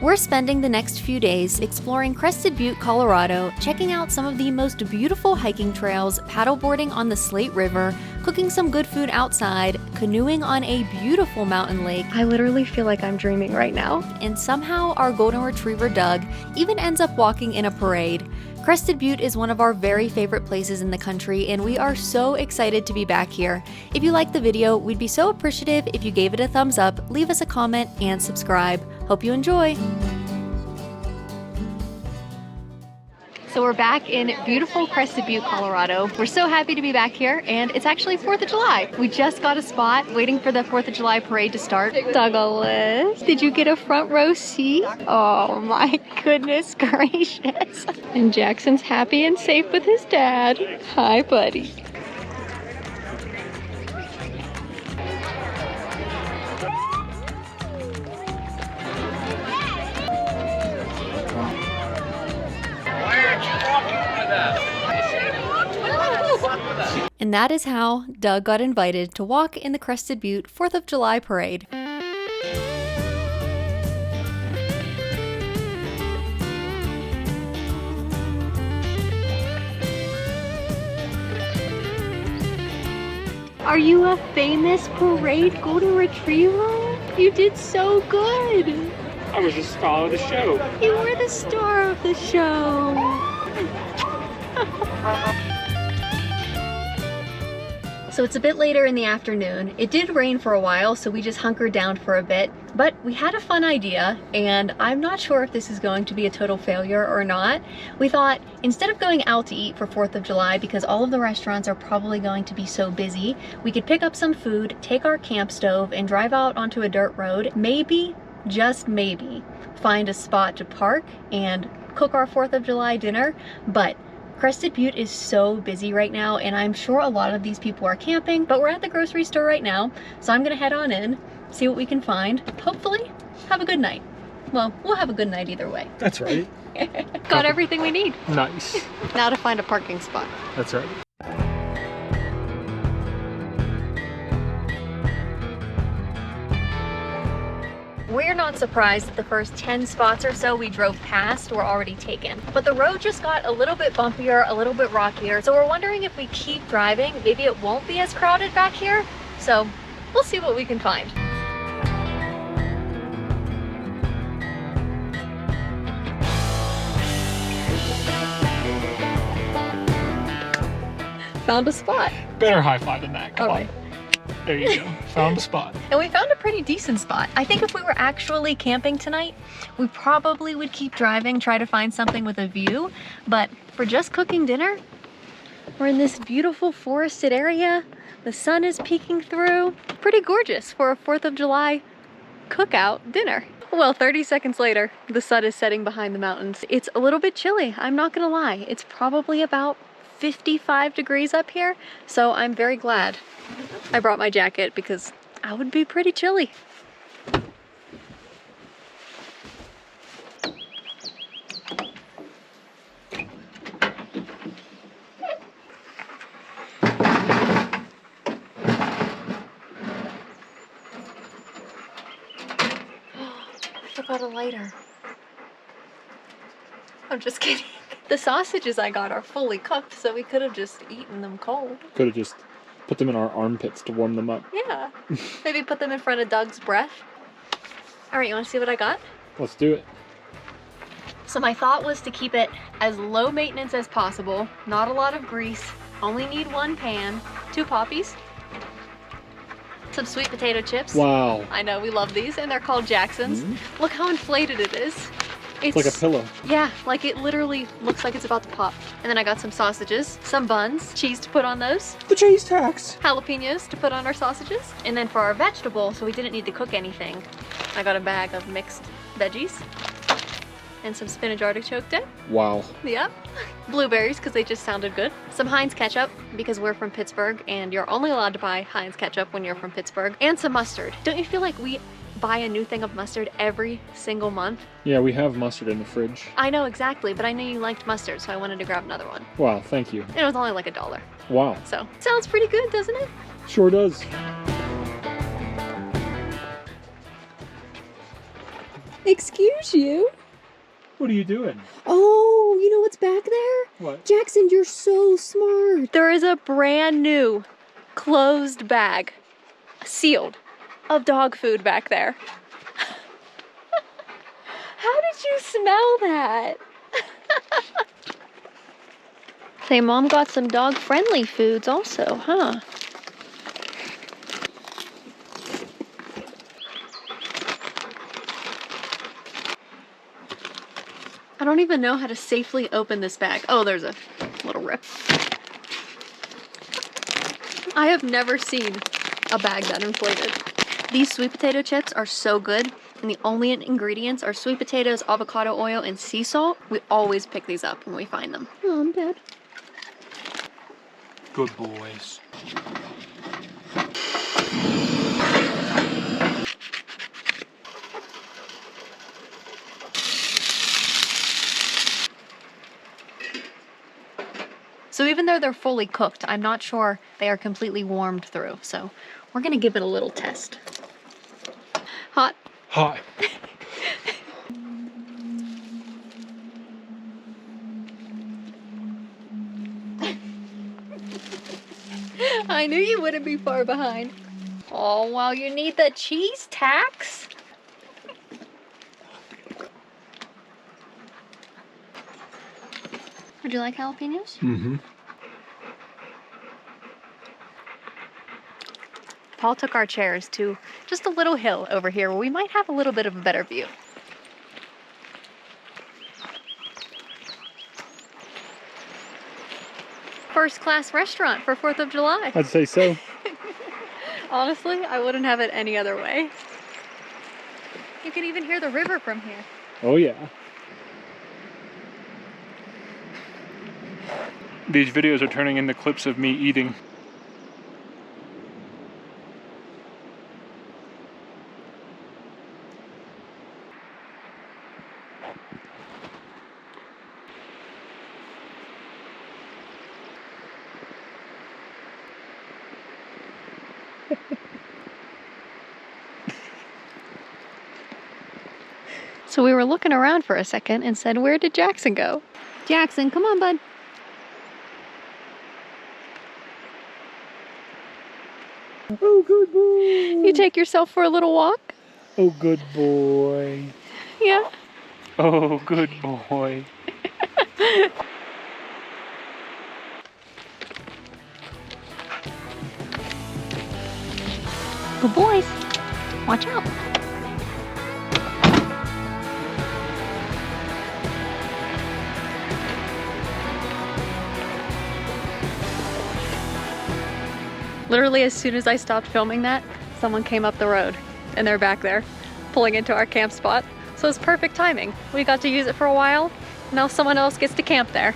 We're spending the next few days exploring Crested Butte, Colorado, checking out some of the most beautiful hiking trails, paddleboarding on the Slate River, cooking some good food outside, canoeing on a beautiful mountain lake. I literally feel like I'm dreaming right now. And somehow our golden retriever Doug even ends up walking in a parade. Crested Butte is one of our very favorite places in the country, and we are so excited to be back here. If you liked the video, we'd be so appreciative if you gave it a thumbs up, leave us a comment, and subscribe. Hope you enjoy! So we're back in beautiful Crested Butte, Colorado. We're so happy to be back here, and it's actually 4th of July. We just got a spot waiting for the 4th of July parade to start. Douglas, did you get a front row seat? Oh my goodness gracious. And Jackson's happy and safe with his dad. Hi, buddy. And that is how Doug got invited to walk in the Crested Butte 4th of July parade. Are you a famous parade golden retriever? You did so good. I was the star of the show. You were the star of the show. So it's a bit later in the afternoon. It did rain for a while, so we just hunkered down for a bit, but we had a fun idea, and I'm not sure if this is going to be a total failure or not. We thought, instead of going out to eat for 4th of July, because all of the restaurants are probably going to be so busy, we could pick up some food, take our camp stove, and drive out onto a dirt road, maybe, just maybe, find a spot to park and cook our 4th of July dinner. But Crested Butte is so busy right now, and I'm sure a lot of these people are camping, but we're at the grocery store right now, so I'm gonna head on in, see what we can find, hopefully have a good night. Well, we'll have a good night either way. That's right. Got everything we need. Nice. Now to find a parking spot. That's right. We're not surprised that the first 10 spots or so we drove past were already taken. But the road just got a little bit bumpier, a little bit rockier, so we're wondering if we keep driving, maybe it won't be as crowded back here. So we'll see what we can find. Found a spot. Better high five than that. Come on. There you go. Found a spot. And we found a pretty decent spot. I think if we were actually camping tonight, we probably would keep driving, try to find something with a view. But for just cooking dinner, we're in this beautiful forested area. The sun is peeking through. Pretty gorgeous for a 4th of July cookout dinner. Well, 30 seconds later, the sun is setting behind the mountains. It's a little bit chilly, I'm not gonna lie. It's probably about 55 degrees up here, so I'm very glad I brought my jacket because I would be pretty chilly. I forgot a lighter. I'm just kidding. The sausages I got are fully cooked, so we could have just eaten them cold. Could have just put them in our armpits to warm them up. Yeah. Maybe put them in front of Doug's breath. All right, you want to see what I got? Let's do it. So my thought was to keep it as low maintenance as possible. Not a lot of grease. Only need 1 pan. 2 poppies. Some sweet potato chips. Wow. I know, we love these, and they're called Jacksons. Mm-hmm. Look how inflated it is. It's like a pillow. Yeah, like it literally looks like it's about to pop. And then I got some sausages, some buns, cheese to put on those, The cheese tax. jalapenos to put on our sausages. And then for our vegetable, so we didn't need to cook anything, I got a bag of mixed veggies and some spinach artichoke dip. Wow. Yep. Blueberries, because they just sounded good. Some Heinz ketchup, because we're from Pittsburgh, and you're only allowed to buy Heinz ketchup when you're from Pittsburgh. And some mustard. Don't you feel like we buy a new thing of mustard every single month? Yeah, we have mustard in the fridge. I know, exactly, but I knew you liked mustard, so I wanted to grab another one. Wow, thank you. And it was only like $1. Wow. So, sounds pretty good, doesn't it? Sure does. Excuse you? What are you doing? Oh, you know what's back there? What? Jackson, you're so smart. There is a brand new closed bag, sealed, of dog food back there. How did you smell that? Say, Mom got some dog-friendly foods also, huh? I don't even know how to safely open this bag. Oh, there's a little rip. I have never seen a bag that inflated. These sweet potato chips are so good, and the only ingredients are sweet potatoes, avocado oil, and sea salt. We always pick these up when we find them. Oh, I'm bad. Good boys. So even though they're fully cooked, I'm not sure they are completely warmed through. So we're gonna give it a little test. Hot. Hot. I knew you wouldn't be far behind. Oh, well, you need the cheese tax? Would you like jalapenos? Mm-hmm. Paul took our chairs to just a little hill over here where we might have a little bit of a better view. First class restaurant for 4th of July. I'd say so. Honestly, I wouldn't have it any other way. You can even hear the river from here. Oh yeah. These videos are turning into clips of me eating. So we were looking around for a second and said, where did Jackson go? Jackson, come on, bud. Oh, good boy. You take yourself for a little walk? Oh, good boy. Yeah. Oh, good boy. Good boys. Watch out. Literally, as soon as I stopped filming that, someone came up the road and they're back there pulling into our camp spot. So it's perfect timing. We got to use it for a while. Now someone else gets to camp there.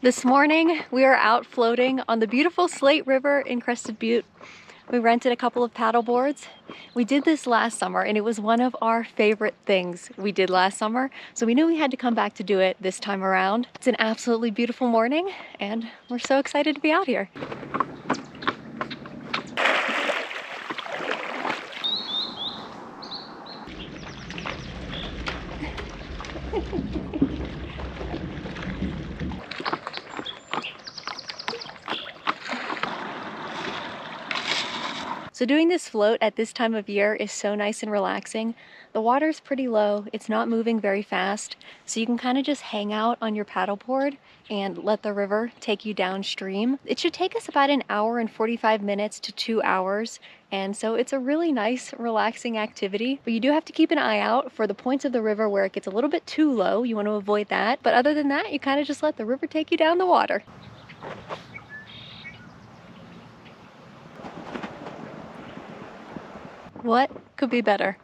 This morning, we are out floating on the beautiful Slate River in Crested Butte. We rented a couple of paddle boards. We did this last summer and it was one of our favorite things we did last summer. So we knew we had to come back to do it this time around. It's an absolutely beautiful morning and we're so excited to be out here. So doing this float at this time of year is so nice and relaxing. The water's pretty low, it's not moving very fast, so you can kind of just hang out on your paddleboard and let the river take you downstream. It should take us about an hour and 45 minutes to 2 hours, and so it's a really nice, relaxing activity. But you do have to keep an eye out for the points of the river where it gets a little bit too low. You want to avoid that. But other than that, you kind of just let the river take you down the water. What could be better?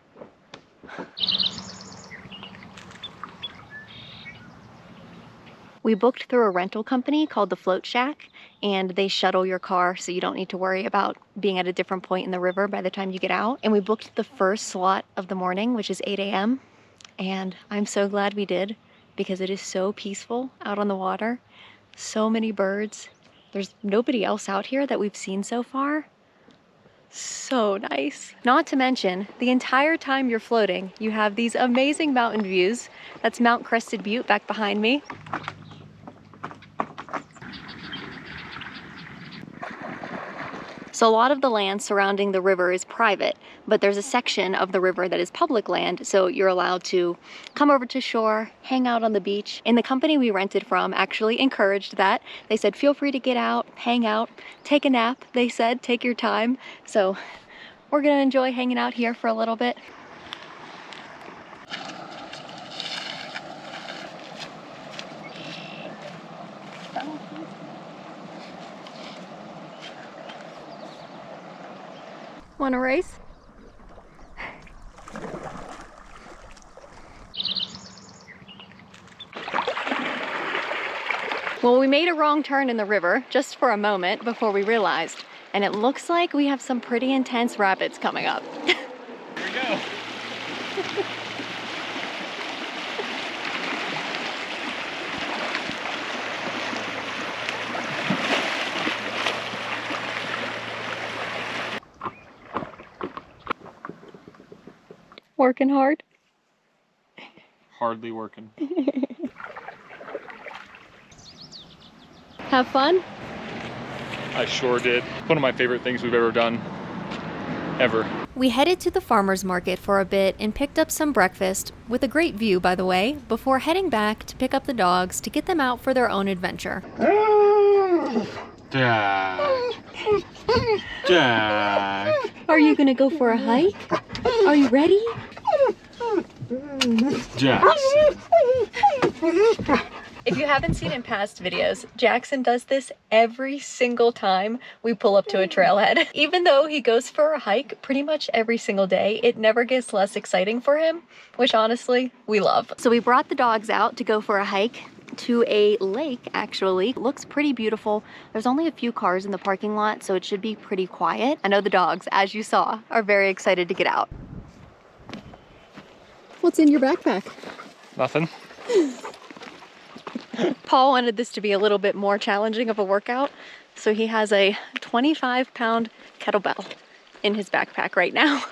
We booked through a rental company called the Float Shack, and they shuttle your car so you don't need to worry about being at a different point in the river by the time you get out. And we booked the first slot of the morning, which is 8 a.m. And I'm so glad we did because it is so peaceful out on the water. So many birds. There's nobody else out here that we've seen so far. So nice. Not to mention, the entire time you're floating, you have these amazing mountain views. That's Mount Crested Butte back behind me. So a lot of the land surrounding the river is private, but there's a section of the river that is public land, so you're allowed to come over to shore, hang out on the beach. And the company we rented from actually encouraged that. They said, feel free to get out, hang out, take a nap. They said, take your time. So we're gonna enjoy hanging out here for a little bit. Want to race? Well, we made a wrong turn in the river just for a moment before we realized, and it looks like we have some pretty intense rapids coming up. Here we go. Working hard? Hardly working. Have fun? I sure did. One of my favorite things we've ever done. Ever. We headed to the farmer's market for a bit and picked up some breakfast, with a great view by the way, before heading back to pick up the dogs to get them out for their own adventure. Jack. Jack. Are you gonna go for a hike? Are you ready? Jackson. If you haven't seen in past videos, Jackson does this every single time we pull up to a trailhead. Even though he goes for a hike pretty much every single day, it never gets less exciting for him, which honestly, we love. So we brought the dogs out to go for a hike to a lake, actually. It looks pretty beautiful. There's only a few cars in the parking lot, so it should be pretty quiet. I know the dogs, as you saw, are very excited to get out. What's in your backpack? Nothing. Paul wanted this to be a little bit more challenging of a workout, so he has a 25-pound kettlebell in his backpack right now.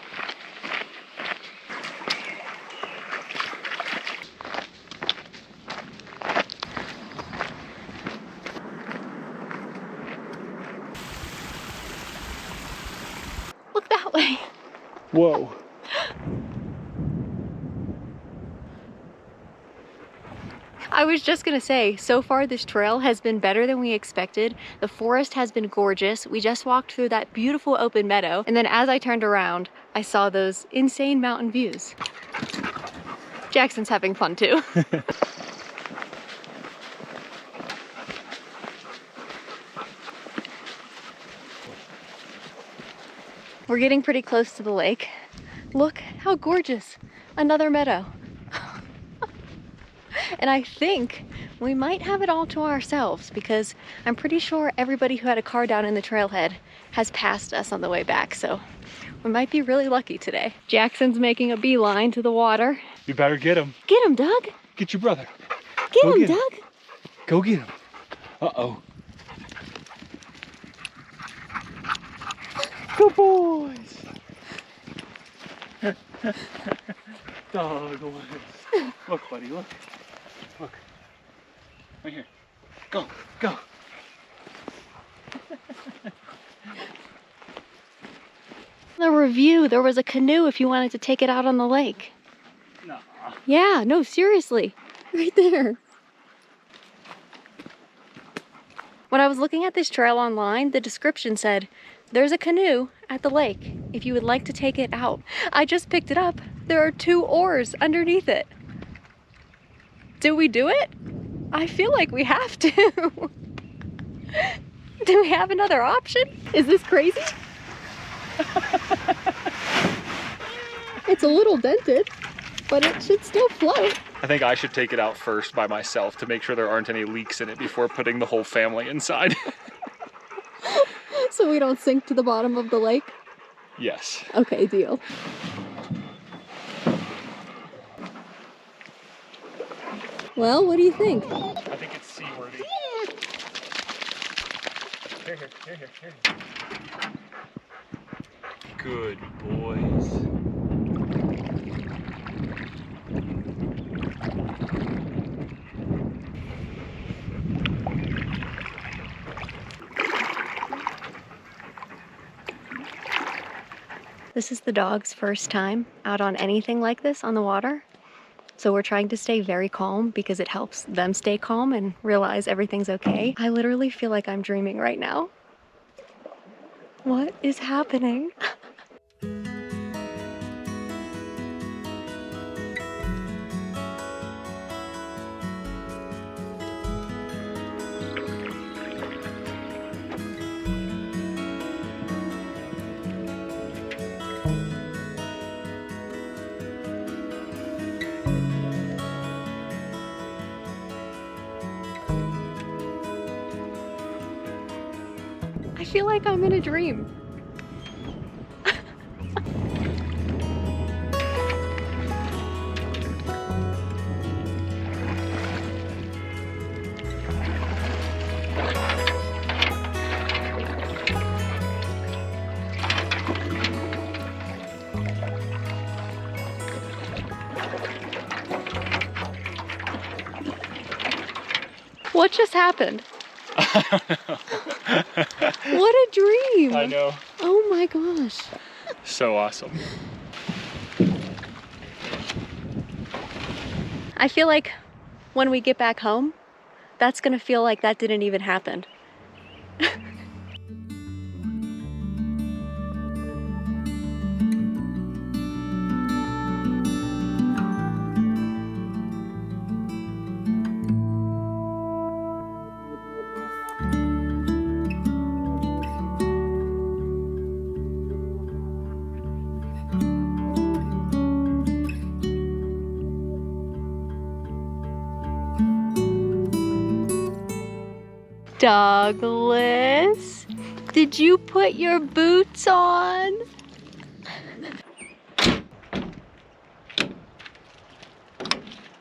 Look that way. Whoa. I was just gonna say, so far this trail has been better than we expected. The forest has been gorgeous. We just walked through that beautiful open meadow, and then as I turned around, I saw those insane mountain views. Jackson's having fun too. We're getting pretty close to the lake. Look how gorgeous. Another meadow. And I think we might have it all to ourselves because I'm pretty sure everybody who had a car down in the trailhead has passed us on the way back, so we might be really lucky today. Jackson's making a beeline to the water. You better get him. Get him, Doug. Get your brother. Get Go him, get him. Doug. Go get him. Uh-oh. Good boys. Dog boys. Look, buddy, look. Look. Right here. Go, go. The review, there was a canoe if you wanted to take it out on the lake. Nuh-uh. Yeah, no, seriously. Right there. When I was looking at this trail online, the description said, there's a canoe at the lake if you would like to take it out. I just picked it up. There are 2 oars underneath it. Do we do it? I feel like we have to. Do we have another option? Is this crazy? It's a little dented, but it should still float. I think I should take it out first by myself to make sure there aren't any leaks in it before putting the whole family inside. So we don't sink to the bottom of the lake? Yes. Okay, deal. Well, what do you think? I think it's seaworthy. Here. Good boys. This is the dog's first time out on anything like this on the water. So we're trying to stay very calm because it helps them stay calm and realize everything's okay. I literally feel like I'm dreaming right now. What is happening? I feel like I'm in a dream. What just happened? I don't know. What a dream! I know. Oh my gosh. So awesome. I feel like when we get back home, that's gonna feel like that didn't even happen. Douglas, did you put your boots on?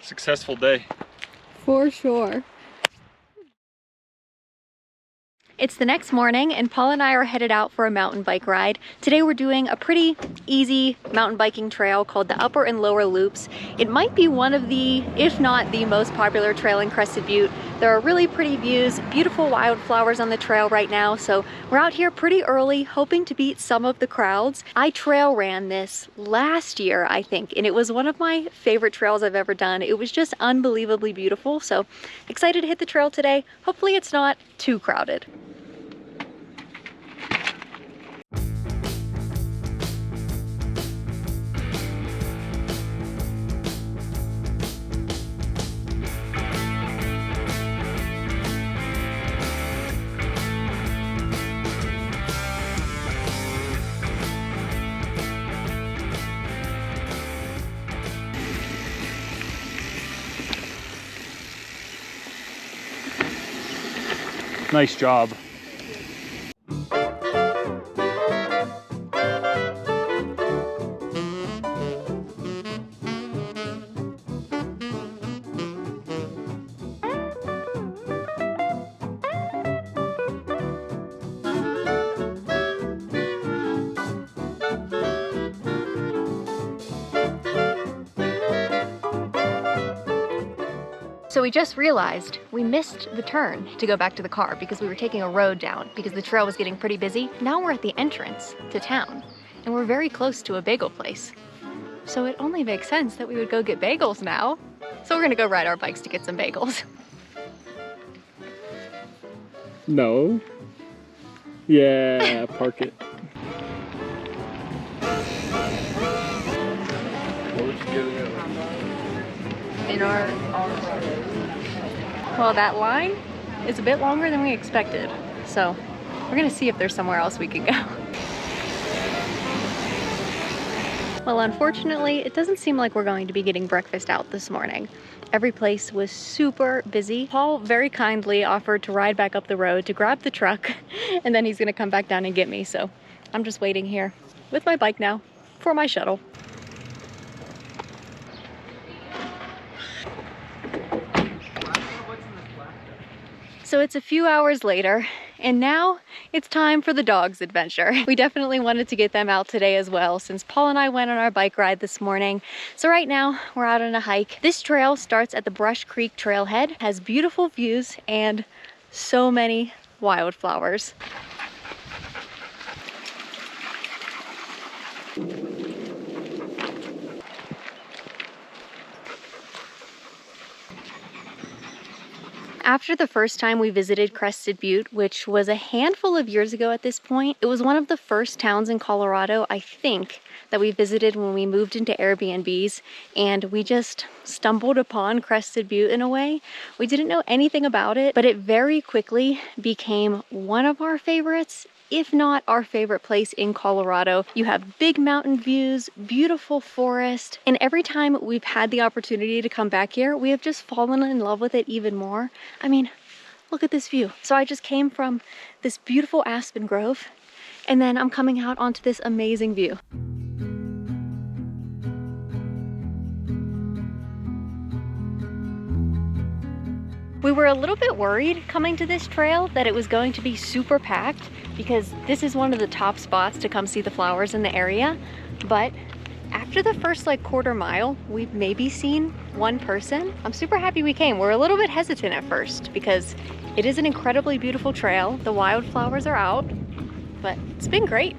Successful day. For sure. It's the next morning and Paul and I are headed out for a mountain bike ride. Today we're doing a pretty easy mountain biking trail called the Upper and Lower Loops. It might be one of the, if not the most popular trail in Crested Butte. There are really pretty views, beautiful wildflowers on the trail right now, so we're out here pretty early, hoping to beat some of the crowds. I trail ran this last year, I think, and it was one of my favorite trails I've ever done. It was just unbelievably beautiful, so excited to hit the trail today. Hopefully it's not too crowded. Nice job. So we just realized we missed the turn to go back to the car because we were taking a road down because the trail was getting pretty busy. Now we're at the entrance to town and we're very close to a bagel place. So it only makes sense that we would go get bagels now. So we're gonna go ride our bikes to get some bagels. No. Yeah, park it. Well, that line is a bit longer than we expected. So we're gonna see if there's somewhere else we can go. Well, unfortunately, it doesn't seem like we're going to be getting breakfast out this morning. Every place was super busy. Paul very kindly offered to ride back up the road to grab the truck, and then he's gonna come back down and get me. So I'm just waiting here with my bike now for my shuttle. So it's a few hours later, and now it's time for the dogs' adventure. We definitely wanted to get them out today as well, since Paul and I went on our bike ride this morning. So right now we're out on a hike. This trail starts at the Brush Creek trailhead, has beautiful views and so many wildflowers. After the first time we visited Crested Butte, which was a handful of years ago at this point, it was one of the first towns in Colorado, I think, that we visited when we moved into Airbnbs, and we just stumbled upon Crested Butte in a way. We didn't know anything about it, but it very quickly became one of our favorites, if not our favorite place in Colorado. You have big mountain views, beautiful forest, and every time we've had the opportunity to come back here, we have just fallen in love with it even more. I mean, look at this view. So I just came from this beautiful aspen grove, and then I'm coming out onto this amazing view. We were a little bit worried coming to this trail that it was going to be super packed, because this is one of the top spots to come see the flowers in the area. But after the first quarter mile, we've maybe seen one person. I'm super happy we came. We're a little bit hesitant at first because it is an incredibly beautiful trail. The wildflowers are out, but it's been great.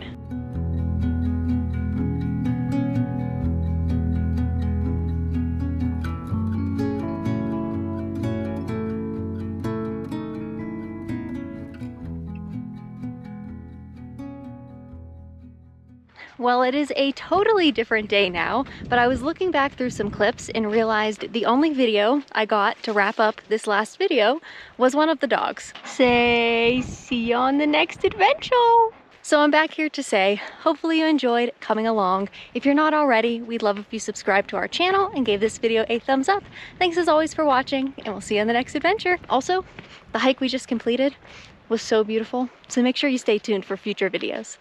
Well, it is a totally different day now, but I was looking back through some clips and realized the only video I got to wrap up this last video was one of the dogs. Say, see you on the next adventure. So I'm back here to say, hopefully you enjoyed coming along. If you're not already, we'd love if you subscribed to our channel and gave this video a thumbs up. Thanks as always for watching, and we'll see you on the next adventure. Also, the hike we just completed was so beautiful, so make sure you stay tuned for future videos.